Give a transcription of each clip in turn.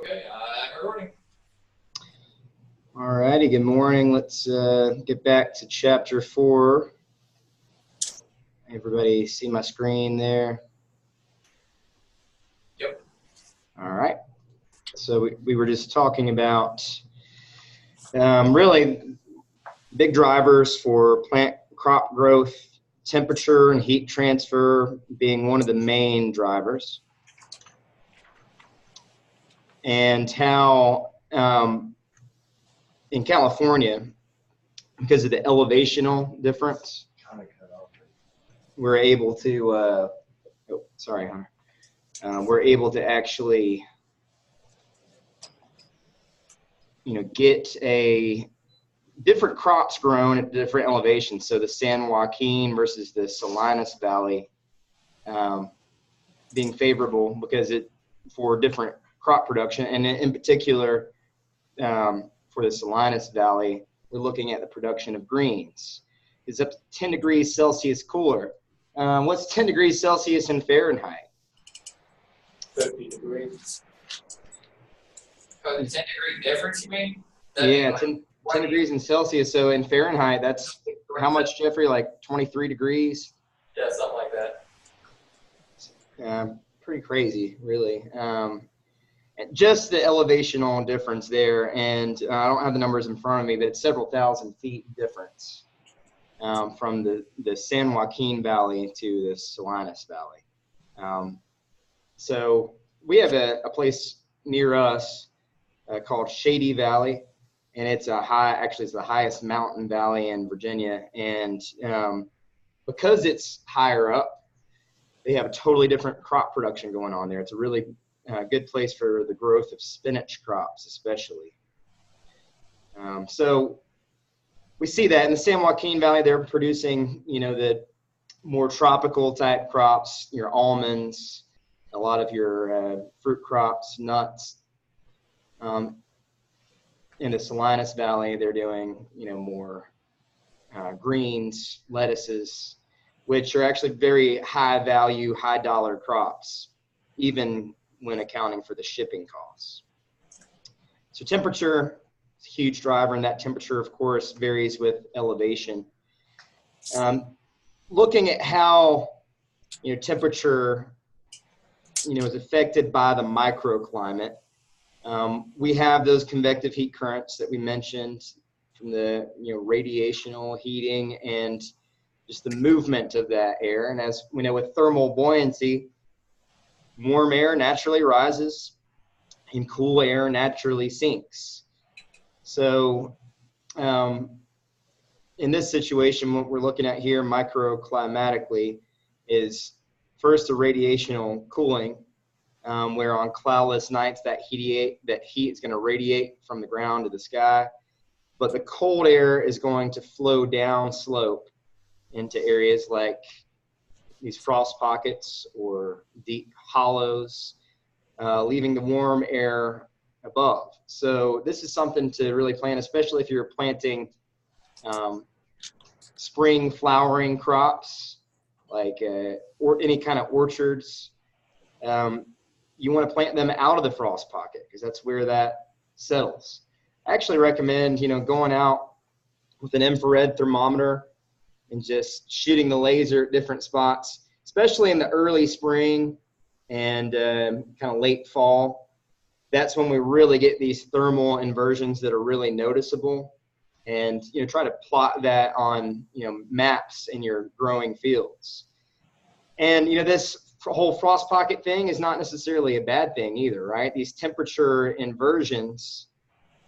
Okay, recording. All righty, good morning. Let's get back to chapter 4. Everybody see my screen there? Yep. All right. So we were just talking about really big drivers for plant crop growth, temperature and heat transfer being one of the main drivers. And how in California, because of the elevational difference, we're able to, sorry, Hunter. We're able to actually, get a different crops grown at different elevations. So the San Joaquin versus the Salinas Valley being favorable because for different crop production, and in particular for the Salinas Valley, we're looking at the production of greens. It's up to 10 degrees Celsius cooler. What's 10 degrees Celsius in Fahrenheit? 50 degrees. Oh, the 10-degree difference, you mean? Yeah, 10 degrees in Celsius. So in Fahrenheit, that's how much, Jeffrey? Like 23 degrees? Yeah, something like that. Pretty crazy, really. Just the elevational difference there, and I don't have the numbers in front of me, but it's several thousand feet difference from the San Joaquin Valley to the Salinas Valley. So we have a place near us called Shady Valley, and it's it's the highest mountain valley in Virginia, and because it's higher up, they have a totally different crop production going on there. It's a really good place for the growth of spinach crops, especially. So we see that in the San Joaquin Valley, they're producing, the more tropical type crops, your almonds, a lot of your fruit crops, nuts. In the Salinas Valley, they're doing, more greens, lettuces, which are actually very high value, high dollar crops, even when accounting for the shipping costs. So temperature is a huge driver, and that temperature, of course, varies with elevation. Looking at how, temperature, is affected by the microclimate, we have those convective heat currents that we mentioned from the, radiational heating and just the movement of that air. And as we know, with thermal buoyancy, warm air naturally rises and cool air naturally sinks. So in this situation, what we're looking at here microclimatically is first the radiational cooling, where on cloudless nights that heat is going to radiate from the ground to the sky, but the cold air is going to flow down slope into areas like these frost pockets or deep hollows, leaving the warm air above. So this is something to really plan, especially if you're planting spring flowering crops, like or any kind of orchards. You want to plant them out of the frost pocket because that's where that settles. I actually recommend, going out with an infrared thermometer and just shooting the laser at different spots, especially in the early spring and kind of late fall. That's when we really get these thermal inversions that are really noticeable, and try to plot that on maps in your growing fields. And this whole frost pocket thing is not necessarily a bad thing either, right? These temperature inversions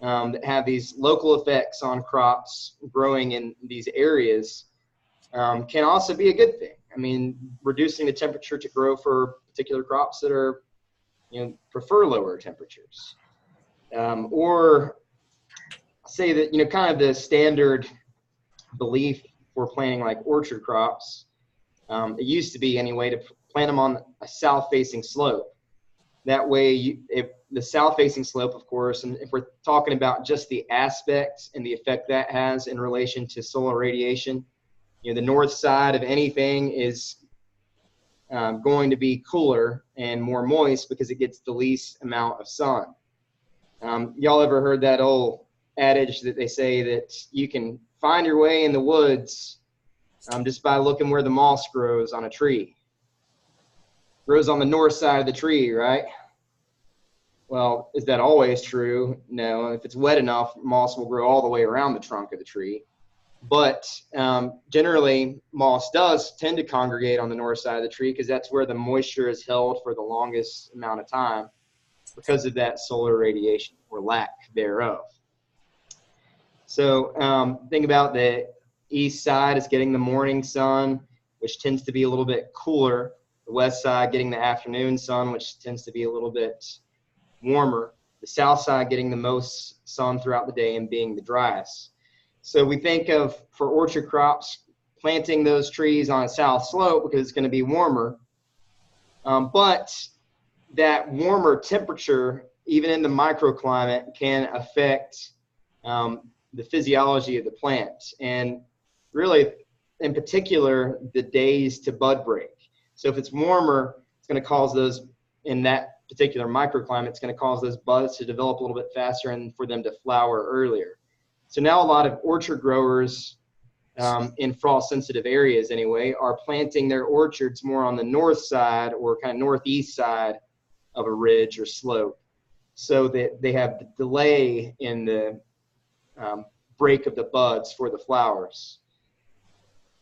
that have these local effects on crops growing in these areas can also be a good thing. I mean, reducing the temperature to grow for particular crops that are, prefer lower temperatures. Or say that, kind of the standard belief for planting like orchard crops, it used to be anyway, to plant them on a south-facing slope. That way, if the south-facing slope, of course, and if we're talking about just the aspects and the effect that has in relation to solar radiation, the north side of anything is going to be cooler and more moist because it gets the least amount of sun. Y'all ever heard that old adage that they say that you can find your way in the woods just by looking where the moss grows on a tree? Grows on the north side of the tree, right? Well, is that always true? No. If it's wet enough, moss will grow all the way around the trunk of the tree. But generally, moss does tend to congregate on the north side of the tree because that's where the moisture is held for the longest amount of time because of that solar radiation or lack thereof. So think about the east side is getting the morning sun, which tends to be a little bit cooler. The west side getting the afternoon sun, which tends to be a little bit warmer. The south side getting the most sun throughout the day and being the driest. So we think of, for orchard crops, planting those trees on a south slope because it's going to be warmer. But that warmer temperature, even in the microclimate, can affect the physiology of the plant. And really, in particular, the days to bud break. So if it's warmer, it's going to cause those, in that particular microclimate, it's going to cause those buds to develop a little bit faster and for them to flower earlier. So now a lot of orchard growers in frost-sensitive areas anyway are planting their orchards more on the north side or kind of northeast side of a ridge or slope, so that they have the delay in the break of the buds for the flowers.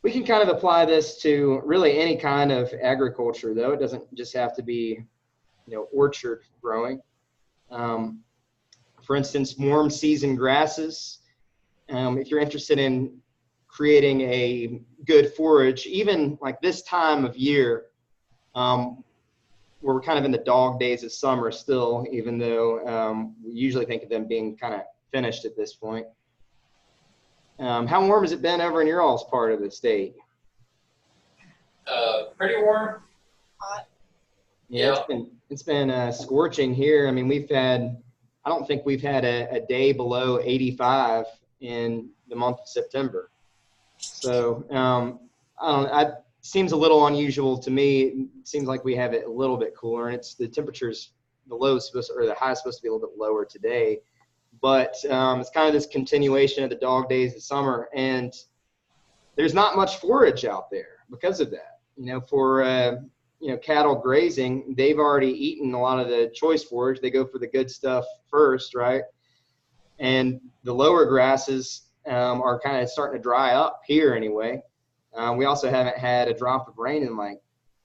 We can kind of apply this to really any kind of agriculture, though. It doesn't just have to be, orchard growing. For instance, warm season grasses. If you're interested in creating a good forage, even like this time of year, we're kind of in the dog days of summer still, even though we usually think of them being kind of finished at this point. How warm has it been over in your all's part of the state? Pretty warm. Hot. Yeah, it's been scorching here. I mean, I don't think we've had a day below 85 in the month of September. So it seems a little unusual to me. It seems like we have it a little bit cooler, and the temperatures, the low is supposed to, or the high is supposed to be a little bit lower today. But it's kind of this continuation of the dog days of summer, and there's not much forage out there because of that. For cattle grazing, they've already eaten a lot of the choice forage. They go for the good stuff first, right? And the lower grasses are kind of starting to dry up here anyway. We also haven't had a drop of rain in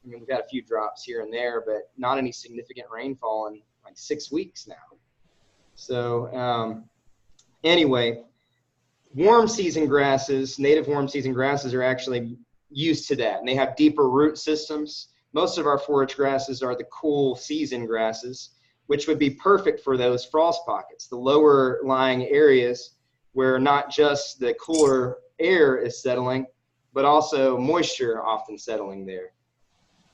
we've had a few drops here and there, but not any significant rainfall in like 6 weeks now. So anyway, warm season grasses, native warm season grasses are actually used to that, and they have deeper root systems. Most of our forage grasses are the cool season grasses, which would be perfect for those frost pockets, the lower lying areas where not just the cooler air is settling, but also moisture often settling there.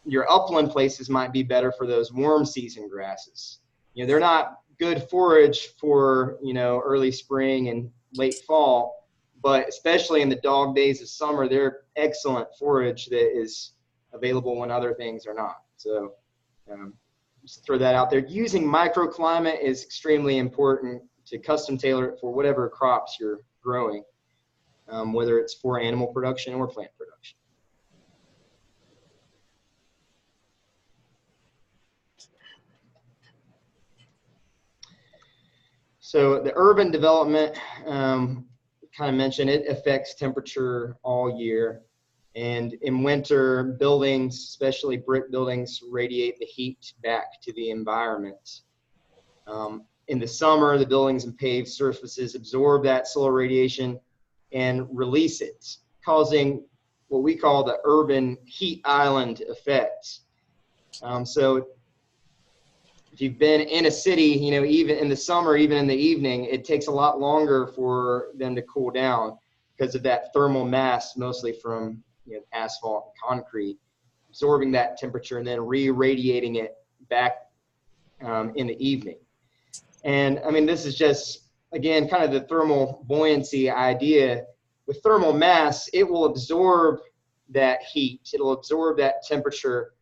Your upland places might be better for those warm season grasses. They're not good forage for, early spring and late fall, but especially in the dog days of summer, they're excellent forage that is available when other things are not. So just throw that out there. Using microclimate is extremely important to custom tailor it for whatever crops you're growing, whether it's for animal production or plant production. So the urban development, kind of mentioned, it affects temperature all year. And in winter, buildings, especially brick buildings, radiate the heat back to the environment. In the summer, the buildings and paved surfaces absorb that solar radiation and release it, causing what we call the urban heat island effect. So if you've been in a city, even in the summer, even in the evening, it takes a lot longer for them to cool down because of that thermal mass, mostly from asphalt and concrete, absorbing that temperature and then re-radiating it back in the evening. And I mean, this is just, again, kind of the thermal buoyancy idea. With thermal mass, it will absorb that heat. It'll absorb that temperature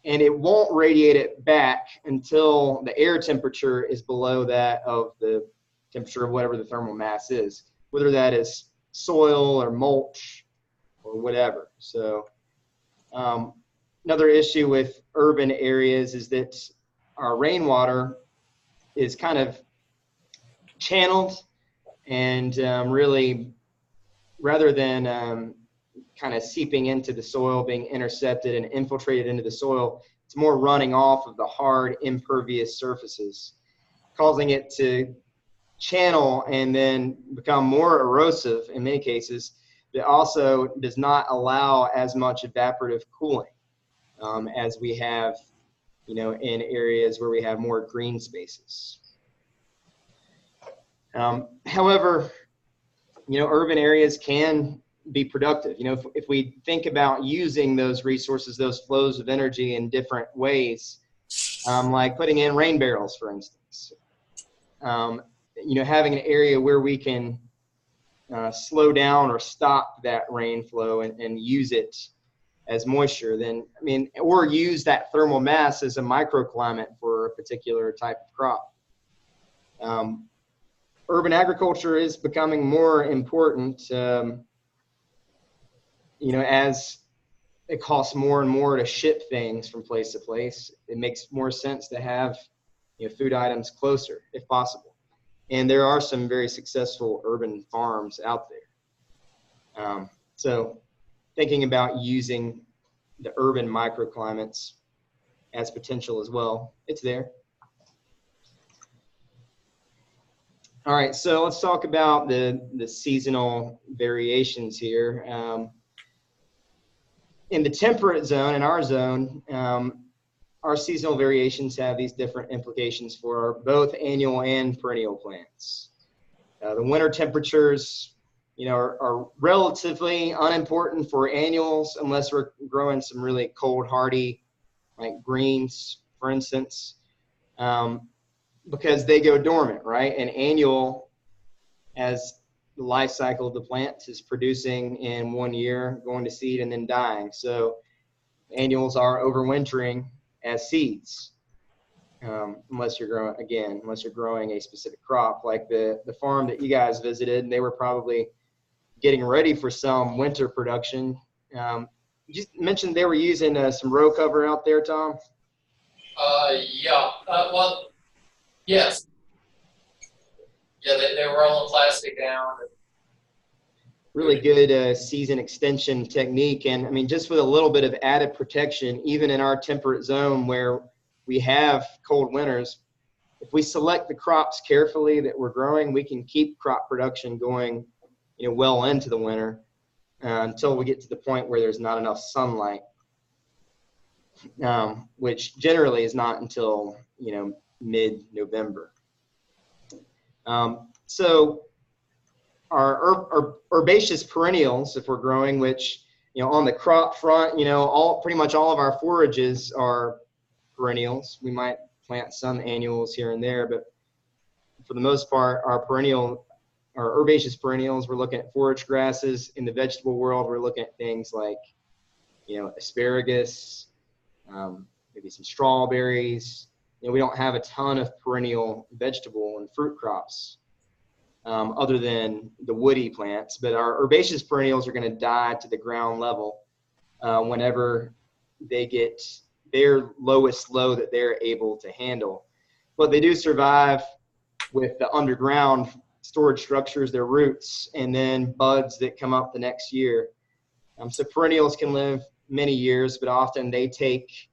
and it won't radiate it back until the air temperature is below that of the temperature of whatever the thermal mass is, whether that is soil or mulch or whatever. So another issue with urban areas is that our rainwater is kind of channeled, and really, rather than kind of seeping into the soil, being intercepted and infiltrated into the soil, it's more running off of the hard, impervious surfaces, causing it to channel and then become more erosive in many cases. It also does not allow as much evaporative cooling as we have, in areas where we have more green spaces. However, urban areas can be productive. If we think about using those resources, those flows of energy in different ways, like putting in rain barrels, for instance, having an area where we can slow down or stop that rain flow and use it as moisture, or use that thermal mass as a microclimate for a particular type of crop. Urban agriculture is becoming more important, as it costs more and more to ship things from place to place. It makes more sense to have food items closer if possible. And there are some very successful urban farms out there. So thinking about using the urban microclimates as potential as well, it's there. All right, so let's talk about the seasonal variations here. In the temperate zone, in our zone, our seasonal variations have these different implications for both annual and perennial plants. The winter temperatures, are relatively unimportant for annuals unless we're growing some really cold hardy, like greens, for instance. Because they go dormant, right? An annual, as the life cycle of the plant, is producing in 1 year, going to seed, and then dying. So annuals are overwintering as seeds, unless you're growing a specific crop, like the farm that you guys visited, and they were probably getting ready for some winter production. You mentioned they were using some row cover out there, Tom? Yeah. Well, yes. Yeah, they were rolling plastic down. Really good season extension technique. And just with a little bit of added protection, even in our temperate zone where we have cold winters, if we select the crops carefully that we're growing, we can keep crop production going, well into the winter until we get to the point where there's not enough sunlight, which generally is not until, mid-November. So our herbaceous perennials, if we're growing, which, on the crop front, pretty much all of our forages are perennials. We might plant some annuals here and there, but for the most part, our herbaceous perennials, we're looking at forage grasses. In the vegetable world, we're looking at things like, asparagus, maybe some strawberries. We don't have a ton of perennial vegetable and fruit crops other than the woody plants, but our herbaceous perennials are going to die to the ground level whenever they get their lowest low that they're able to handle. But they do survive with the underground storage structures, their roots, and then buds that come up the next year. So perennials can live many years, but often they take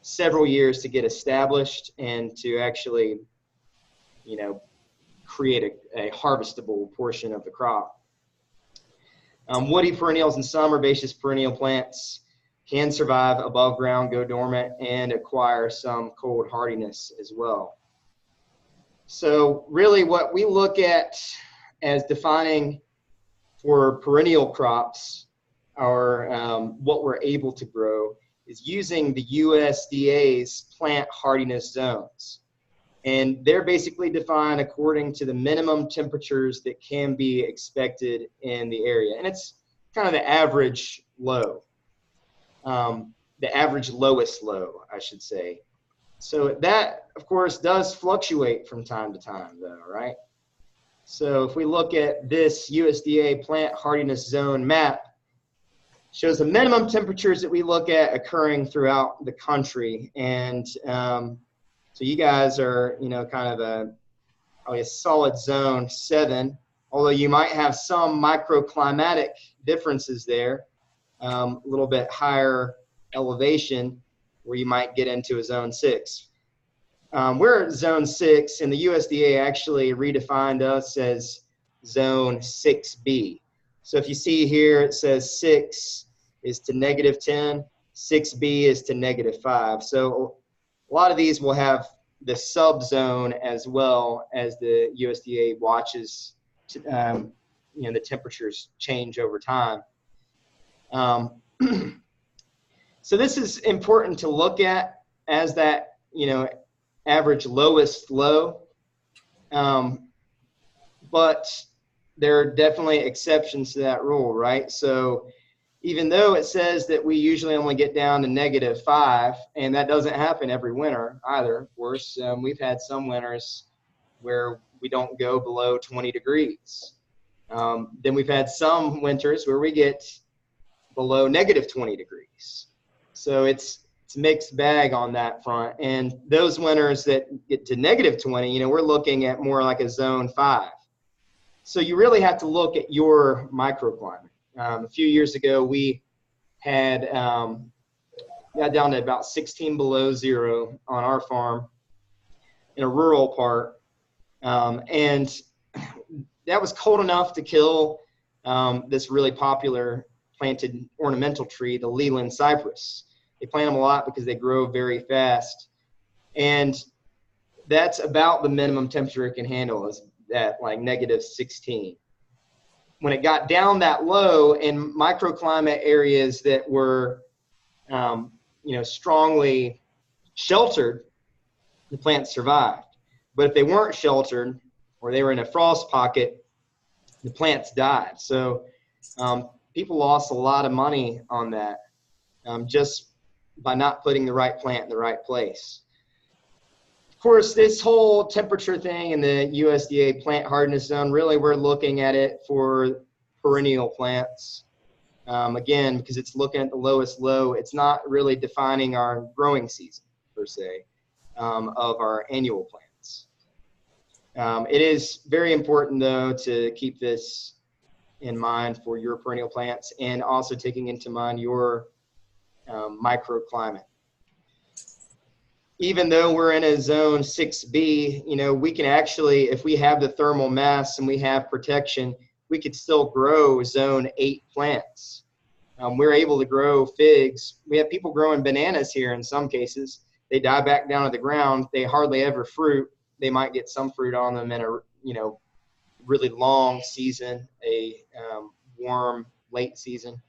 several years to get established and to actually, create a harvestable portion of the crop. Woody perennials and some herbaceous perennial plants can survive above ground, go dormant, and acquire some cold hardiness as well. So really what we look at as defining for perennial crops, or what we're able to grow, is using the USDA's plant hardiness zones. And they're basically defined according to the minimum temperatures that can be expected in the area. And it's kind of the average low. the average lowest low, I should say. So that, of course, does fluctuate from time to time, though, right? So if we look at this USDA plant hardiness zone map, shows the minimum temperatures that we look at occurring throughout the country. And so you guys are, kind of probably a solid zone 7, although you might have some microclimatic differences there, a little bit higher elevation where you might get into a zone 6. We're at zone 6, and the USDA actually redefined us as zone 6B. So if you see here, it says 6 is to -10, 6B is to -5. So a lot of these will have the subzone as well as the USDA watches, the temperatures change over time. So this is important to look at as that, average lowest low. But there are definitely exceptions to that rule, right? So even though it says that we usually only get down to -5, and that doesn't happen every winter either, of course, we've had some winters where we don't go below 20 degrees. Then we've had some winters where we get below -20 degrees. So it's a mixed bag on that front. And those winters that get to -20, we're looking at more like a zone 5. So you really have to look at your microclimate. A few years ago, we had got down to about 16 below zero on our farm in a rural part. And that was cold enough to kill this really popular planted ornamental tree, the Leland cypress. They plant them a lot because they grow very fast. And that's about the minimum temperature it can handle, is at like -16. When it got down that low in microclimate areas that were, strongly sheltered, the plants survived. But if they weren't sheltered or they were in a frost pocket, the plants died. So people lost a lot of money on that just by not putting the right plant in the right place. Of course, this whole temperature thing in the USDA plant hardness zone, really we're looking at it for perennial plants. Again, because it's looking at the lowest low, it's not really defining our growing season per se of our annual plants. It is very important though to keep this in mind for your perennial plants, and also taking into mind your microclimate. Even though we're in a zone 6B, we can actually, if we have the thermal mass and we have protection, we could still grow zone 8 plants. We're able to grow figs. We have people growing bananas here in some cases. They die back down to the ground. They hardly ever fruit. They might get some fruit on them in a, really long season, a warm late season.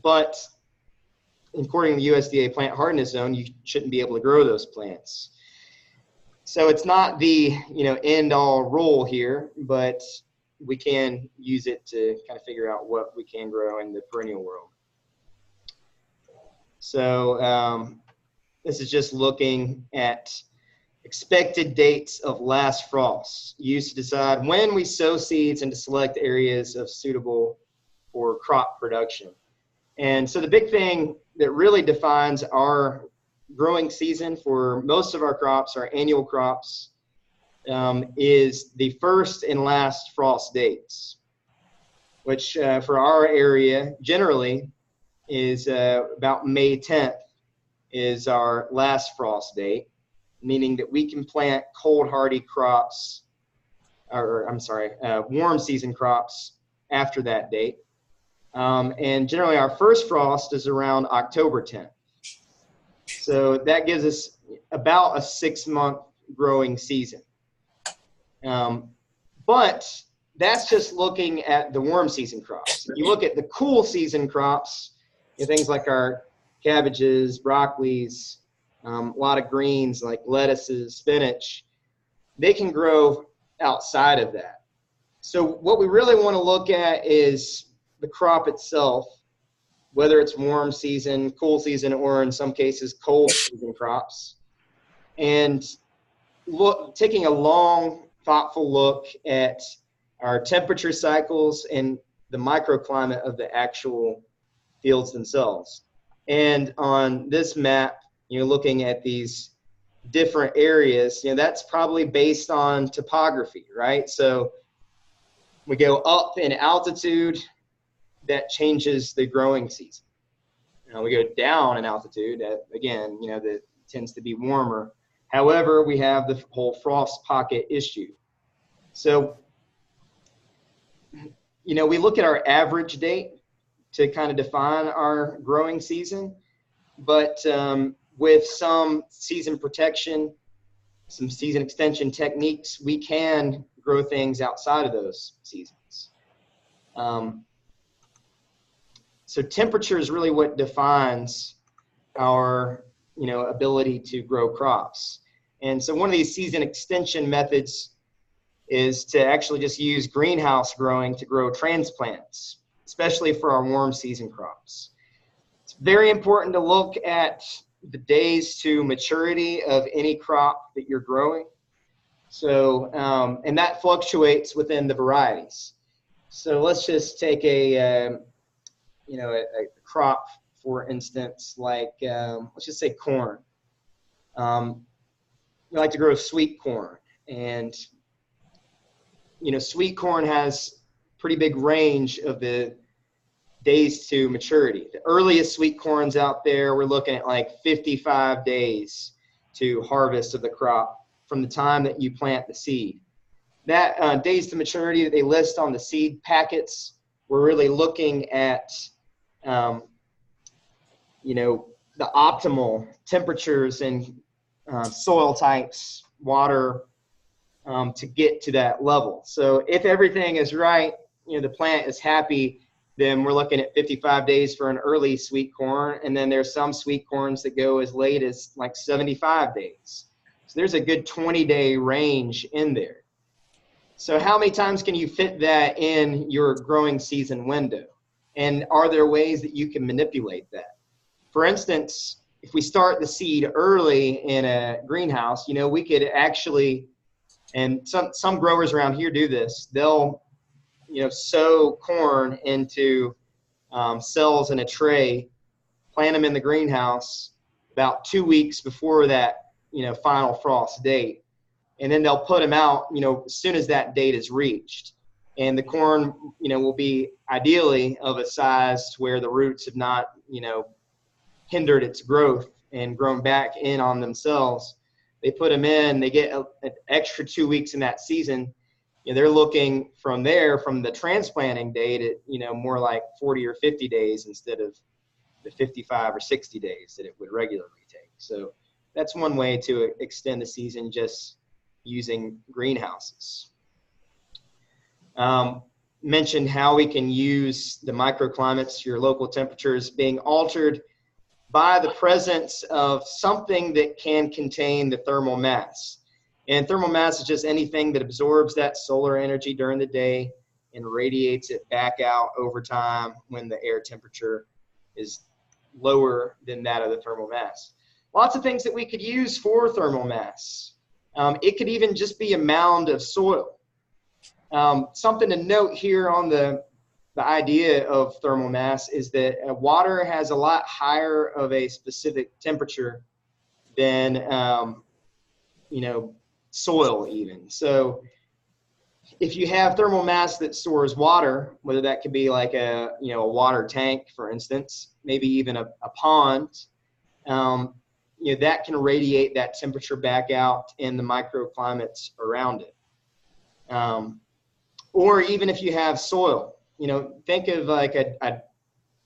But according to the USDA plant hardness zone, you shouldn't be able to grow those plants. So it's not the end all rule here, but we can use it to kind of figure out what we can grow in the perennial world. So this is just looking at expected dates of last frost used to decide when we sow seeds and to select areas of suitable for crop production. And so the big thing that really defines our growing season for most of our crops, our annual crops, is the first and last frost dates, which for our area generally is about May 10th is our last frost date, meaning that we can plant cold hardy crops, warm season crops after that date. And generally our first frost is around October 10th. So that gives us about a 6-month growing season. But that's just looking at the warm season crops. If you look at the cool season crops, things like our cabbages, broccolis, a lot of greens like lettuces, spinach, they can grow outside of that. So what we really want to look at is the crop itself. whether it's warm season, cool season, or in some cases cold season crops. And taking a long, thoughtful look at our temperature cycles and the microclimate of the actual fields themselves. And on this map, looking at these different areas, that's probably based on topography, right? So we go up in altitude, that changes the growing season. We go down in altitude, again, that tends to be warmer. However, we have the whole frost pocket issue. So, we look at our average date to kind of define our growing season, but with some season protection, some season extension techniques, we can grow things outside of those seasons. So temperature is really what defines our ability to grow crops. And so one of these season extension methods is to actually just use greenhouse growing to grow transplants, especially for our warm season crops. It's very important to look at the days to maturity of any crop that you're growing. So, and that fluctuates within the varieties. So let's just take a crop, for instance, like, let's just say corn. We like to grow sweet corn, and, sweet corn has pretty big range of the days to maturity. The earliest sweet corns out there, we're looking at like 55 days to harvest of the crop from the time that you plant the seed. That days to maturity that they list on the seed packets, we're really looking at the optimal temperatures and soil types, water, to get to that level. So if everything is right, the plant is happy, then we're looking at 55 days for an early sweet corn. And then there's some sweet corns that go as late as like 75 days. So there's a good 20-day range in there. So how many times can you fit that in your growing season window? And are there ways that you can manipulate that? For instance, if we start the seed early in a greenhouse, we could actually, and some growers around here do this, they'll, sow corn into cells in a tray, plant them in the greenhouse about 2 weeks before that, final frost date. And then they'll put them out, as soon as that date is reached. And the corn, will be ideally of a size where the roots have not, hindered its growth and grown back in on themselves. They put them in, they get an extra 2 weeks in that season. They're looking from there, from the transplanting date at, more like 40 or 50 days instead of the 55 or 60 days that it would regularly take. So that's one way to extend the season, just using greenhouses. Mentioned how we can use the microclimates, your local temperatures, being altered by the presence of something that can contain the thermal mass. And thermal mass is just anything that absorbs that solar energy during the day and radiates it back out over time when the air temperature is lower than that of the thermal mass. Lots of things that we could use for thermal mass. It could even just be a mound of soil. Something to note here on the idea of thermal mass is that water has a lot higher of a specific temperature than soil even. So if you have thermal mass that stores water, whether that could be like a water tank, for instance, maybe even a pond, that can radiate that temperature back out in the microclimates around it. Or even if you have soil, think of like a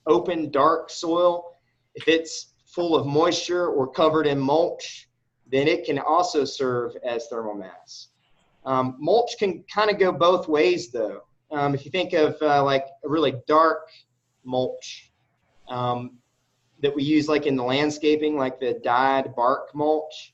open, dark soil. If it's full of moisture or covered in mulch, then it can also serve as thermal mass. Mulch can kind of go both ways, though. If you think of like a really dark mulch that we use like in the landscaping, like the dyed bark mulch,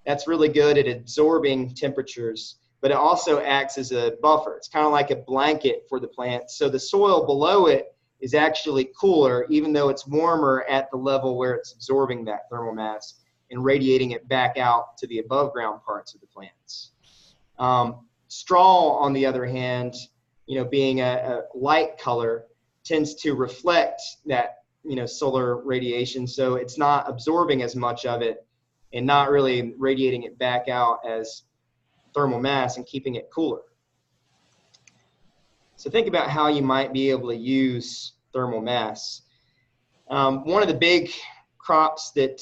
that's really good at absorbing temperatures, but it also acts as a buffer. It's kind of like a blanket for the plant. So the soil below it is actually cooler, even though it's warmer at the level where it's absorbing that thermal mass and radiating it back out to the above ground parts of the plants. Straw, on the other hand, being a light color, tends to reflect that, solar radiation, so it's not absorbing as much of it and not really radiating it back out as thermal mass and keeping it cooler. So think about how you might be able to use thermal mass. One of the big crops that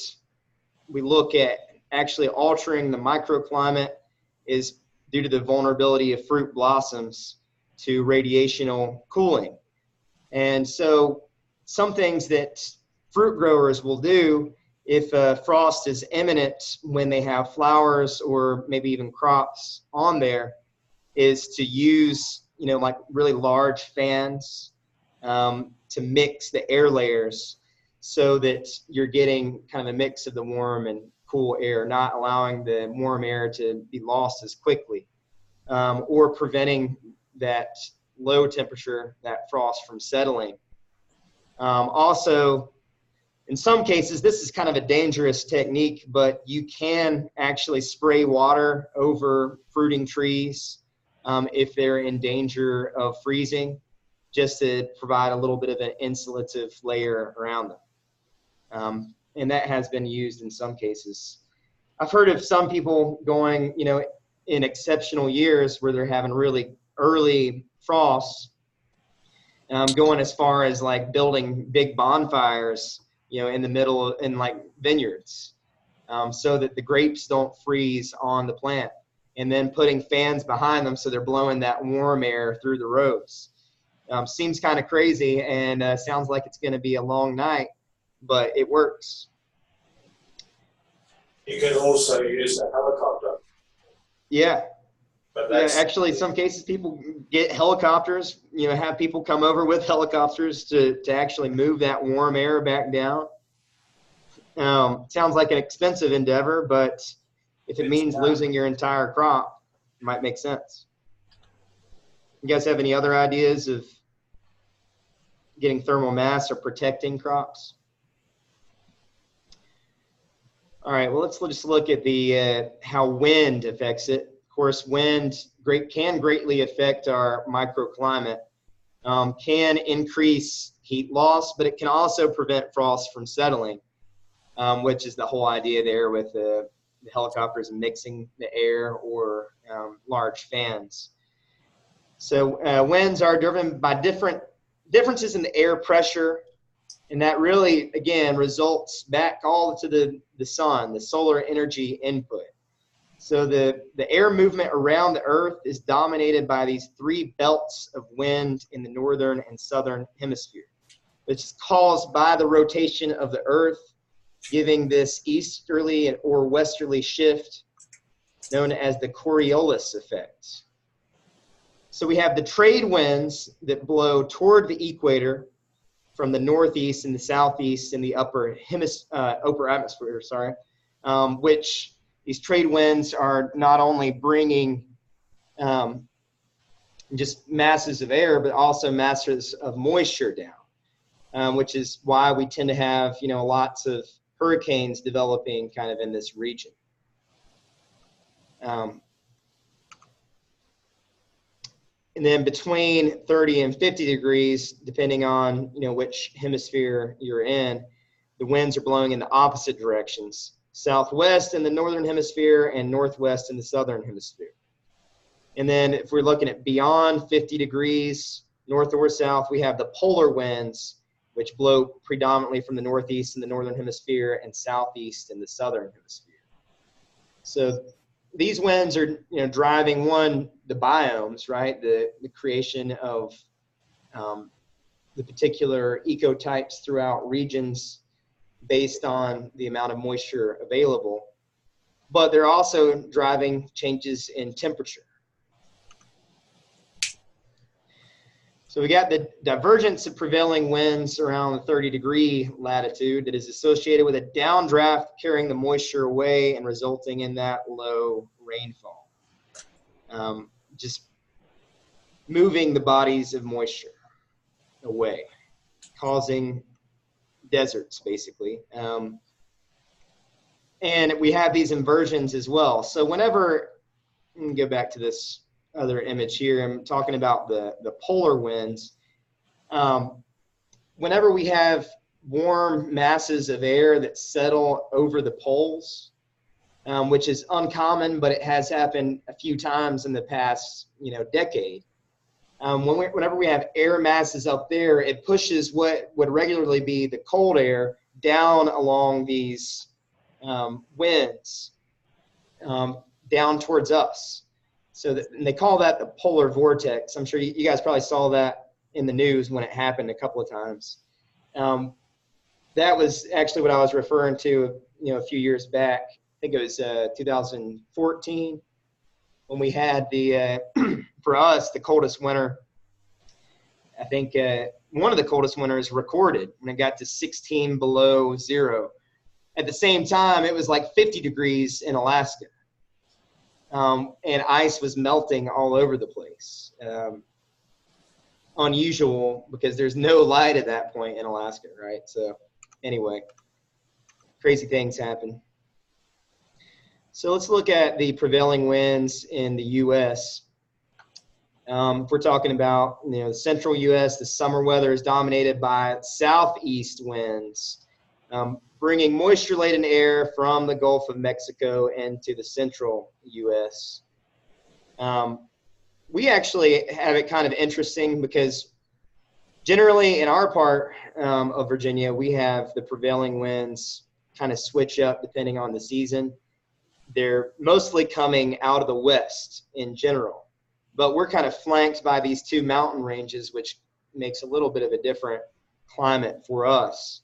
we look at actually altering the microclimate is due to the vulnerability of fruit blossoms to radiational cooling. And so some things that fruit growers will do if frost is imminent when they have flowers or maybe even crops on there is to use, like really large fans to mix the air layers so that you're getting kind of a mix of the warm and cool air, not allowing the warm air to be lost as quickly, or preventing that low temperature, that frost, from settling. Also, in some cases, this is kind of a dangerous technique, but you can actually spray water over fruiting trees if they're in danger of freezing, just to provide a little bit of an insulative layer around them. And that has been used in some cases. I've heard of some people going, in exceptional years where they're having really early frosts, going as far as like building big bonfires, in the middle, in like vineyards, so that the grapes don't freeze on the plant, and then putting fans behind them so they're blowing that warm air through the rows. Seems kind of crazy and sounds like it's going to be a long night, but it works. You can also use a helicopter. Yeah. But Yeah, actually, in some cases, people get helicopters, have people come over with helicopters to actually move that warm air back down. Sounds like an expensive endeavor, but if it means losing your entire crop, it might make sense. You guys have any other ideas of getting thermal mass or protecting crops? All right, well, let's just look at the how wind affects it. Of course, wind can greatly affect our microclimate, can increase heat loss, but it can also prevent frost from settling, which is the whole idea there with the helicopters mixing the air or large fans. So winds are driven by differences in the air pressure, and that really, again, results back all to the sun, the solar energy input. So the air movement around the Earth is dominated by these three belts of wind in the northern and southern hemisphere, which is caused by the rotation of the Earth, giving this easterly or westerly shift known as the Coriolis effect. So we have the trade winds that blow toward the equator from the northeast and the southeast in the upper atmosphere, which these trade winds are not only bringing just masses of air, but also masses of moisture down, which is why we tend to have, lots of hurricanes developing kind of in this region. And then between 30 and 50 degrees, depending on, which hemisphere you're in, the winds are blowing in the opposite directions. Southwest in the northern hemisphere and northwest in the southern hemisphere. And then if we're looking at beyond 50 degrees, north or south, we have the polar winds, which blow predominantly from the northeast in the northern hemisphere and southeast in the southern hemisphere. So these winds are, driving the biomes, right? The creation of the particular ecotypes throughout regions based on the amount of moisture available, but they're also driving changes in temperature. So we got the divergence of prevailing winds around the 30-degree latitude that is associated with a downdraft carrying the moisture away and resulting in that low rainfall. Just moving the bodies of moisture away. causing deserts, basically. And we have these inversions as well. So whenever, let me go back to this other image here, I'm talking about the polar winds. Whenever we have warm masses of air that settle over the poles, which is uncommon, but it has happened a few times in the past, decade. Whenever we have air masses up there, it pushes what would regularly be the cold air down along these winds down towards us. So and they call that the polar vortex. I'm sure you guys probably saw that in the news when it happened a couple of times. That was actually what I was referring to, a few years back. I think it was 2014 when we had for us, the coldest winter. I think one of the coldest winters recorded when it got to 16 below zero. At the same time, it was like 50 degrees in Alaska. And ice was melting all over the place. Unusual because there's no light at that point in Alaska, right? So anyway, crazy things happen. So let's look at the prevailing winds in the U.S. If we're talking about the central U.S., the summer weather is dominated by southeast winds, bringing moisture-laden air from the Gulf of Mexico into the central U.S. We actually have it kind of interesting because generally in our part of Virginia, we have the prevailing winds kind of switch up depending on the season. They're mostly coming out of the west in general, but we're kind of flanked by these two mountain ranges, which makes a little bit of a different climate for us.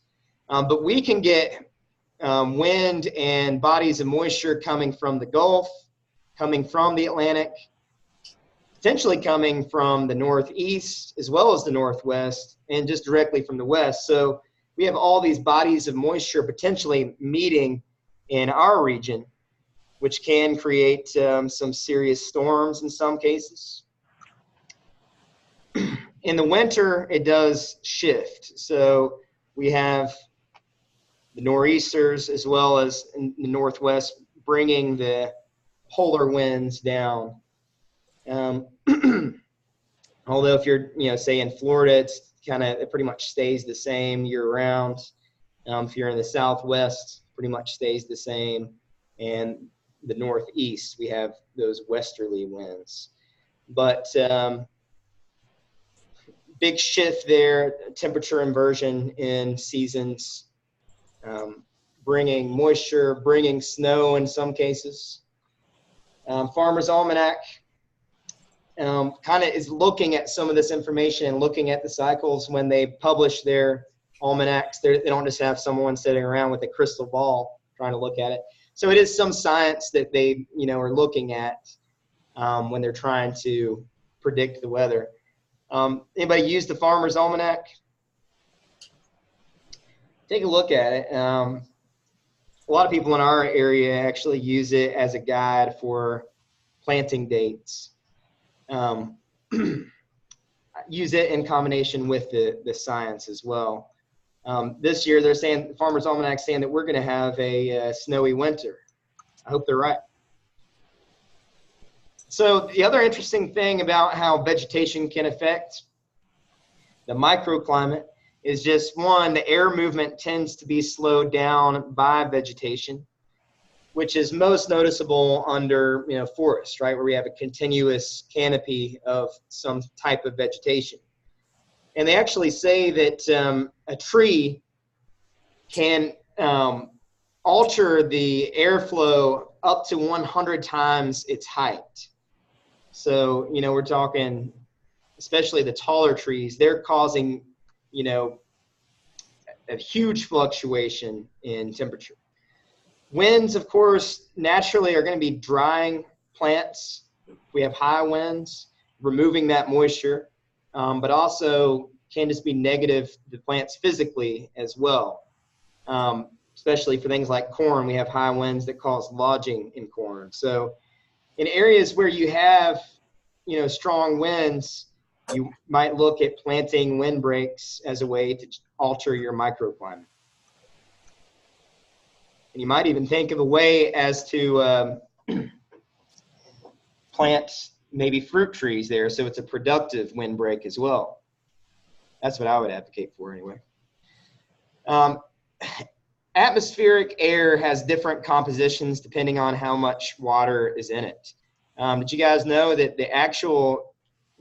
But we can get wind and bodies of moisture coming from the Gulf, coming from the Atlantic, potentially coming from the northeast as well as the northwest, and just directly from the west. So we have all these bodies of moisture potentially meeting in our region, which can create some serious storms in some cases. In the winter, it does shift. So we have the nor'easters as well as in the northwest bringing the polar winds down. Although if you're, say in Florida, it pretty much stays the same year round. If you're in the Southwest, pretty much stays the same. And the Northeast, we have those westerly winds. But big shift there, temperature inversion in seasons, bringing moisture, bringing snow in some cases. Farmer's Almanac kind of is looking at some of this information and looking at the cycles when they publish their almanacs. They don't just have someone sitting around with a crystal ball trying to look at it. So it is some science that they, are looking at when they're trying to predict the weather. Anybody use the Farmer's Almanac? Take a look at it. A lot of people in our area actually use it as a guide for planting dates. Use it in combination with the science as well. This year, they're saying, Farmer's Almanac saying that we're going to have a snowy winter. I hope they're right. So the other interesting thing about how vegetation can affect the microclimate is just one, the air movement tends to be slowed down by vegetation, which is most noticeable under forest, right, where we have a continuous canopy of some type of vegetation. And they actually say that a tree can alter the airflow up to 100 times its height. So, we're talking, especially the taller trees, they're causing, a huge fluctuation in temperature. Winds, of course, naturally are going to be drying plants. We have high winds, removing that moisture, but also can just be negative to plants physically as well. Especially for things like corn, we have high winds that cause lodging in corn. So in areas where you have, strong winds, you might look at planting windbreaks as a way to alter your microclimate. And you might even think of a way as to plant maybe fruit trees there, so it's a productive windbreak as well. That's what I would advocate for anyway. Atmospheric air has different compositions depending on how much water is in it. Did you guys know that the actual,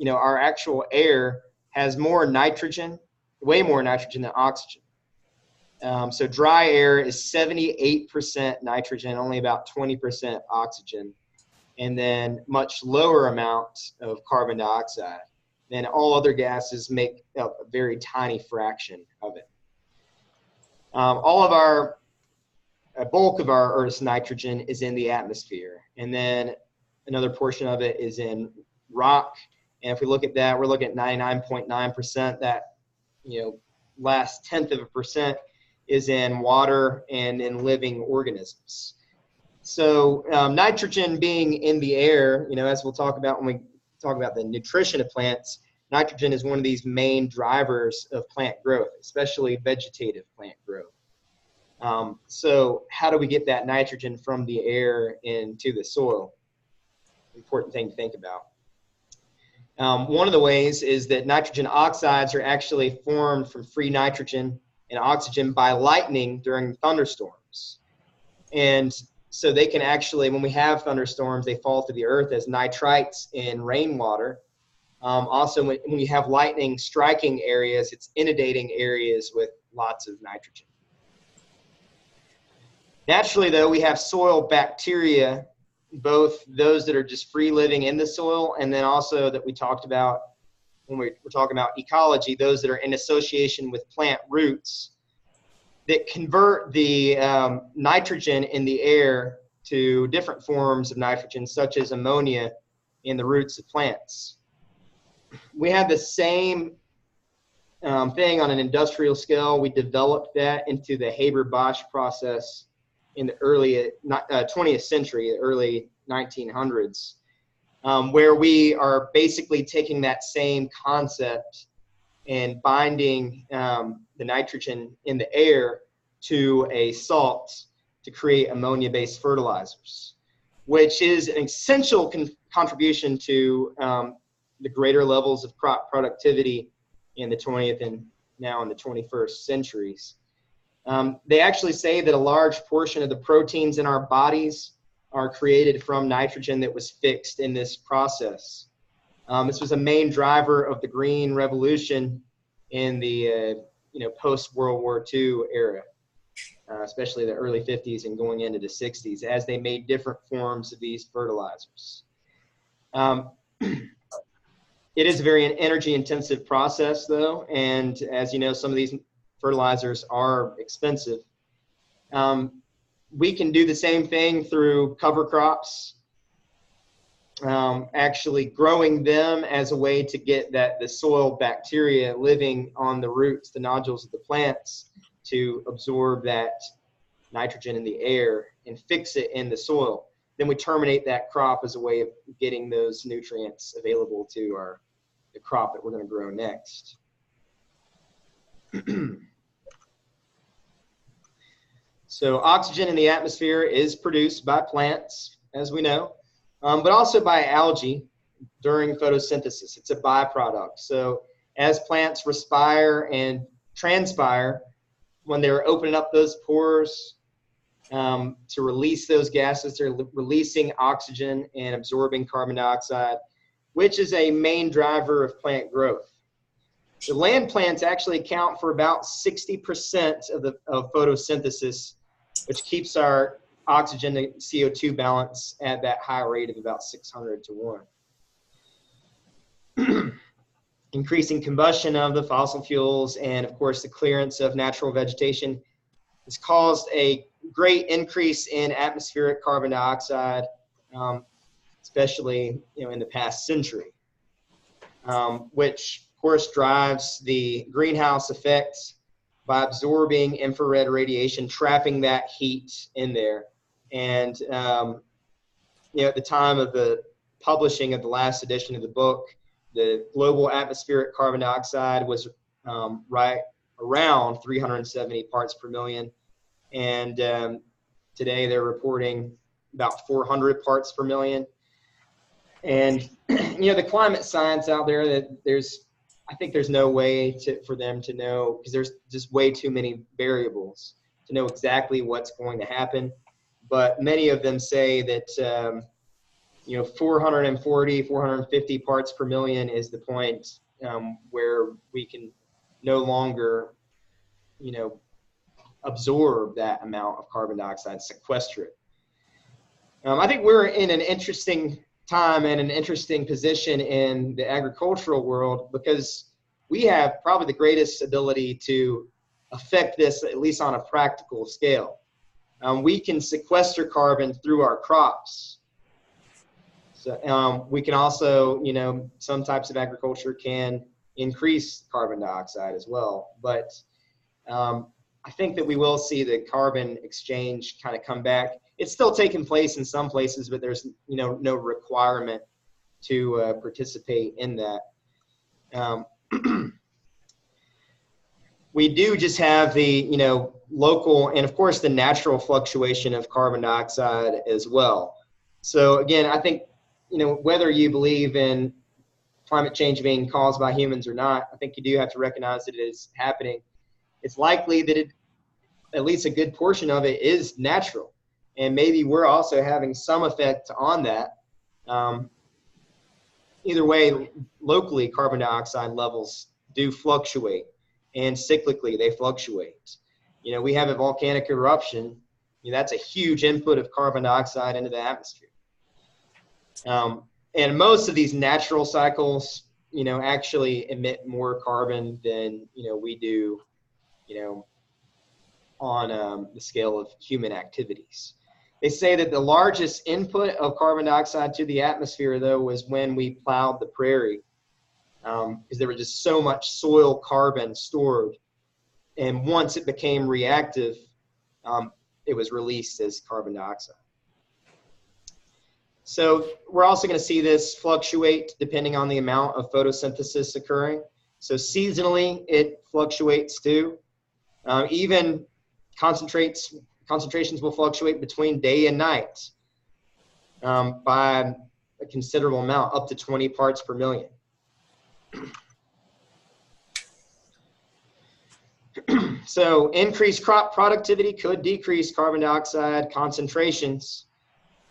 our actual air has more nitrogen, way more nitrogen than oxygen? So dry air is 78% nitrogen, only about 20% oxygen, and then much lower amounts of carbon dioxide. Then all other gases make up a very tiny fraction of it. A bulk of our Earth's nitrogen is in the atmosphere, and then another portion of it is in rock. And if we look at that, we're looking at 99.9%. That, last 1/10% is in water and in living organisms. So nitrogen being in the air, as we'll talk about when we talk about the nutrition of plants, nitrogen is one of these main drivers of plant growth, especially vegetative plant growth. So how do we get that nitrogen from the air into the soil? Important thing to think about. One of the ways is that nitrogen oxides are actually formed from free nitrogen and oxygen by lightning during thunderstorms. And so they can actually, when we have thunderstorms, they fall to the earth as nitrites in rainwater. Also, when you have lightning striking areas, it's inundating areas with lots of nitrogen. Naturally, though, we have soil bacteria, both those that are just free living in the soil, and then also that we talked about when we're talking about ecology, those that are in association with plant roots that convert the nitrogen in the air to different forms of nitrogen, such as ammonia in the roots of plants. We have the same thing on an industrial scale. We developed that into the Haber-Bosch process in the early 20th century, early 1900s, where we are basically taking that same concept and binding the nitrogen in the air to a salt to create ammonia-based fertilizers, which is an essential contribution to the greater levels of crop productivity in the 20th and now in the 21st centuries. They actually say that a large portion of the proteins in our bodies are created from nitrogen that was fixed in this process. This was a main driver of the Green Revolution in the post-World War II era, especially the early 50s and going into the 60s, as they made different forms of these fertilizers. It is a very energy-intensive process, though, and as you know, some of these fertilizers are expensive. We can do the same thing through cover crops, actually growing them as a way to get the soil bacteria living on the roots, the nodules of the plants, to absorb that nitrogen in the air and fix it in the soil. Then we terminate that crop as a way of getting those nutrients available to the crop that we're going to grow next. So oxygen in the atmosphere is produced by plants, as we know, but also by algae during photosynthesis. It's a byproduct. So as plants respire and transpire, when they're opening up those pores to release those gases, they're releasing oxygen and absorbing carbon dioxide, which is a main driver of plant growth. The land plants actually account for about 60% of photosynthesis, which keeps our oxygen to CO2 balance at that high rate of about 600 to 1. Increasing combustion of the fossil fuels and, of course, the clearance of natural vegetation has caused a great increase in atmospheric carbon dioxide, especially in the past century, which, of course, drives the greenhouse effect by absorbing infrared radiation, trapping that heat in there. And at the time of the publishing of the last edition of the book, the global atmospheric carbon dioxide was right around 370 parts per million. And today they're reporting about 400 parts per million. And, the climate science out there, that I think there's no way for them to know, because there's just way too many variables to know exactly what's going to happen. But many of them say that, 440, 450 parts per million is the point where we can no longer, absorb that amount of carbon dioxide, sequester it. I think we're in an interesting time and an interesting position in the agricultural world, because we have probably the greatest ability to affect this, at least on a practical scale. We can sequester carbon through our crops. So we can also, some types of agriculture can increase carbon dioxide as well. But I think that we will see the carbon exchange kind of come back. It's still taking place in some places, but there's no requirement to participate in that. We do just have the local and of course the natural fluctuation of carbon dioxide as well. So again, I think whether you believe in climate change being caused by humans or not, I think you do have to recognize that it is happening. It's likely that at least a good portion of it is natural. And maybe we're also having some effect on that. Either way, locally, carbon dioxide levels do fluctuate, and cyclically they fluctuate. We have a volcanic eruption. That's a huge input of carbon dioxide into the atmosphere. And most of these natural cycles, actually emit more carbon than, we do, on the scale of human activities. They say that the largest input of carbon dioxide to the atmosphere, though, was when we plowed the prairie, because there was just so much soil carbon stored. And once it became reactive, it was released as carbon dioxide. So we're also going to see this fluctuate depending on the amount of photosynthesis occurring. So seasonally, it fluctuates too. Even concentrations will fluctuate between day and night by a considerable amount, up to 20 parts per million. So increased crop productivity could decrease carbon dioxide concentrations,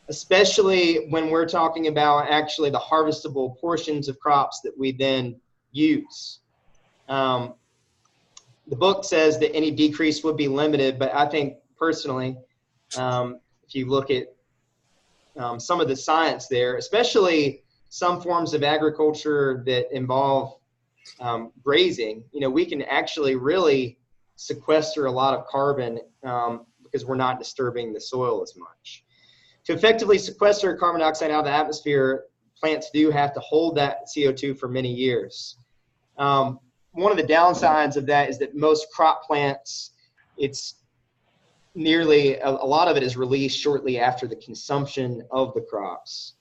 especially when we're talking about actually the harvestable portions of crops that we then use. The book says that any decrease would be limited, but I think personally, if you look at some of the science there, especially some forms of agriculture that involve grazing, we can actually really sequester a lot of carbon because we're not disturbing the soil as much. To effectively sequester carbon dioxide out of the atmosphere, plants do have to hold that CO2 for many years. One of the downsides of that is that most crop plants, it's nearly, a lot of it is released shortly after the consumption of the crops.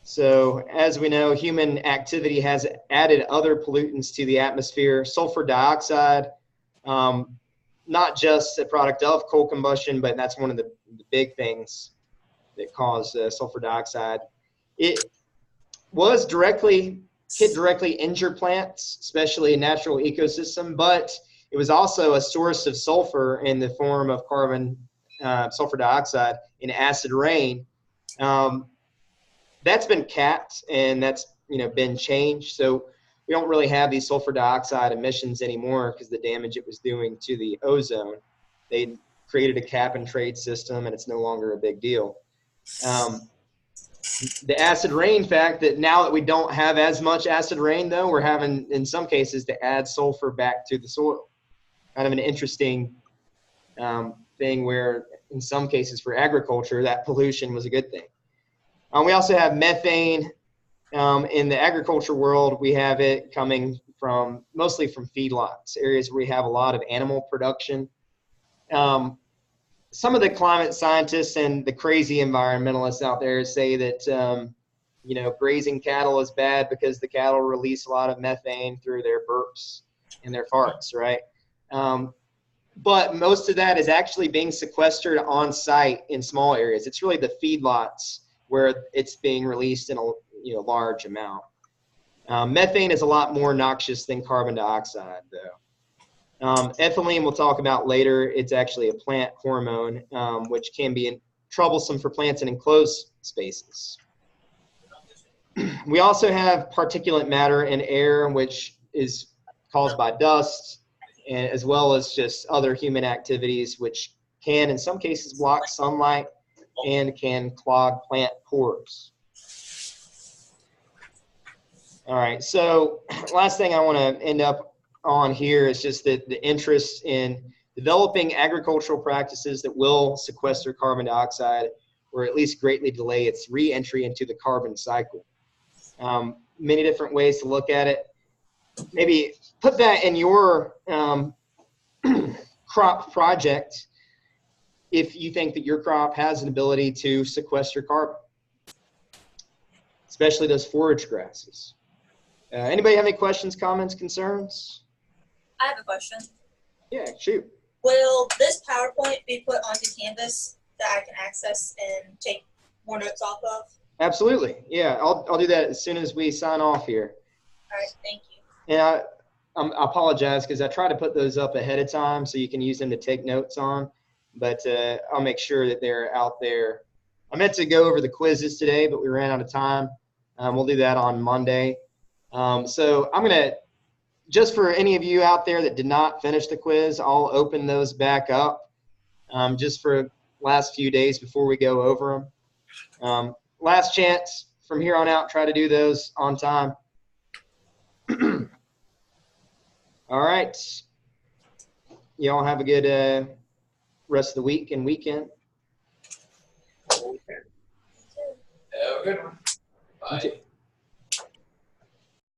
So as we know, human activity has added other pollutants to the atmosphere. Sulfur dioxide, not just a product of coal combustion, but that's one of the big things that cause sulfur dioxide. It could directly injure plants, especially a natural ecosystem, but it was also a source of sulfur in the form of sulfur dioxide in acid rain. That's been capped and that's been changed. So we don't really have these sulfur dioxide emissions anymore because the damage it was doing to the ozone. They created a cap and trade system and it's no longer a big deal. The acid rain fact that now that we don't have as much acid rain, though, we're having in some cases to add sulfur back to the soil. Kind of an interesting thing where in some cases for agriculture that pollution was a good thing. We also have methane. In the agriculture world, we have it coming mostly from feedlots, areas where we have a lot of animal production. Some of the climate scientists and the crazy environmentalists out there say that grazing cattle is bad because the cattle release a lot of methane through their burps and their farts, right? But most of that is actually being sequestered on site in small areas. It's really the feedlots where it's being released in a large amount. Methane is a lot more noxious than carbon dioxide, though. Ethylene we'll talk about later. It's actually a plant hormone, which can be troublesome for plants in enclosed spaces. We also have particulate matter in air, which is caused by dust, and as well as just other human activities, which can, in some cases, block sunlight and can clog plant pores. All right, so last thing I want to end up on here is just the interest in developing agricultural practices that will sequester carbon dioxide or at least greatly delay its re-entry into the carbon cycle. Many different ways to look at it. Maybe put that in your crop project if you think that your crop has an ability to sequester carbon, especially those forage grasses. Anybody have any questions, comments, concerns? I have a question. Yeah, shoot. Will this PowerPoint be put onto Canvas that I can access and take more notes off of? Absolutely. Yeah, I'll do that as soon as we sign off here. All right, thank you. And I apologize because I try to put those up ahead of time so you can use them to take notes on, but I'll make sure that they're out there. I meant to go over the quizzes today, but we ran out of time. We'll do that on Monday. So I'm going to, just for any of you out there that did not finish the quiz, I'll open those back up just for last few days before we go over them. Last chance from here on out, try to do those on time. All right. Y'all have a good rest of the week and weekend. Have a good one. Bye.